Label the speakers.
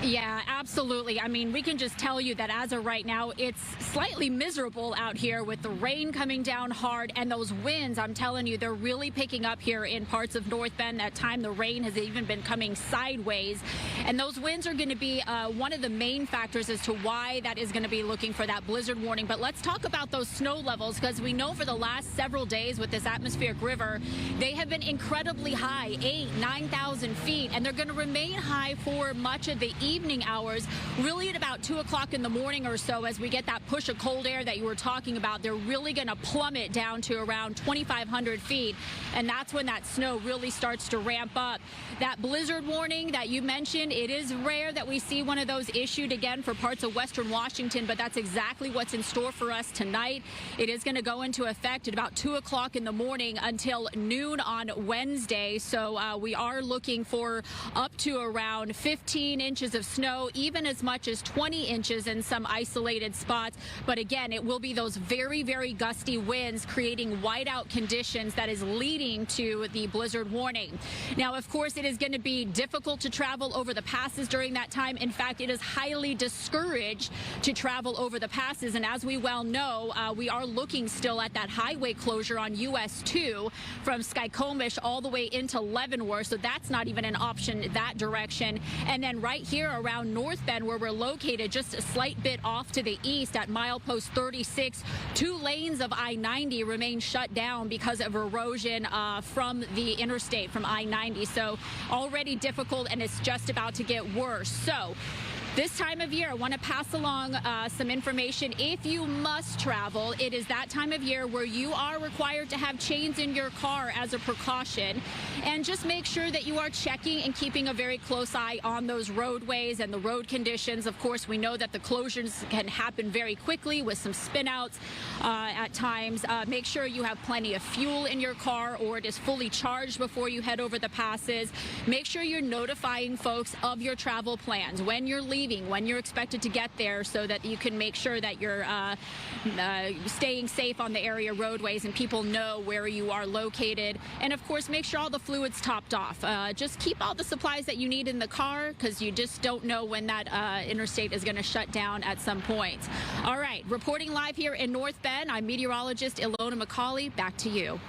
Speaker 1: Yeah, absolutely. I mean, we can just tell you that as of right now, it's slightly miserable out here with the rain coming down hard and those winds. I'm telling you, they're really picking up here in parts of North Bend. At time, the rain has even been coming sideways. And those winds are going to be one of the main factors as to why that is going to be looking for that blizzard warning. But let's talk about those snow levels, because we know for the last several days with this atmospheric river, they have been incredibly high, 9,000 feet, and they're going to remain high for much of the evening hours, really at about 2 o'clock in the morning or so. As we get that push of cold air that you were talking about, they're really going to plummet down to around 2,500 feet, and that's when that snow really starts to ramp up. That blizzard warning that you mentioned, it is rare that we see one of those issued again for parts of western Washington, but that's exactly what's in store for us tonight. It is going to go into effect at about 2 o'clock in the morning until noon on Wednesday, so we are looking for up to around 15 inches of snow, even as much as 20 inches in some isolated spots. But again, it will be those very, very gusty winds creating whiteout conditions that is leading to the blizzard warning. Now, of course, it is going to be difficult to travel over the passes during that time. In fact, it is highly discouraged to travel over the passes. And as we well know, we are looking still at that highway closure on US 2 from Skykomish all the way into Leavenworth. So that's not even an option that direction. And then right here around North Bend, where we're located just a slight bit off to the east at milepost 36, 2 lanes of I-90 remain shut down because of erosion from the interstate from I-90. So already difficult, and it's just about to get worse. So this time of year, I want to pass along some information. If you must travel, it is that time of year where you are required to have chains in your car as a precaution. And just make sure that you are checking and keeping a very close eye on those roadways and the road conditions. Of course, we know that the closures can happen very quickly with some spinouts at times. Make sure you have plenty of fuel in your car, or it is fully charged before you head over the passes. Make sure you're notifying folks of your travel plans when you're leaving, when you're expected to get there, so that you can make sure that you're staying safe on the area roadways and people know where you are located. And of course, make sure all the fluid's topped off. Just keep all the supplies that you need in the car, because you just don't know when that interstate is going to shut down at some point. All right, reporting live here in North Bend, I'm meteorologist Ilona McCauley. Back to you.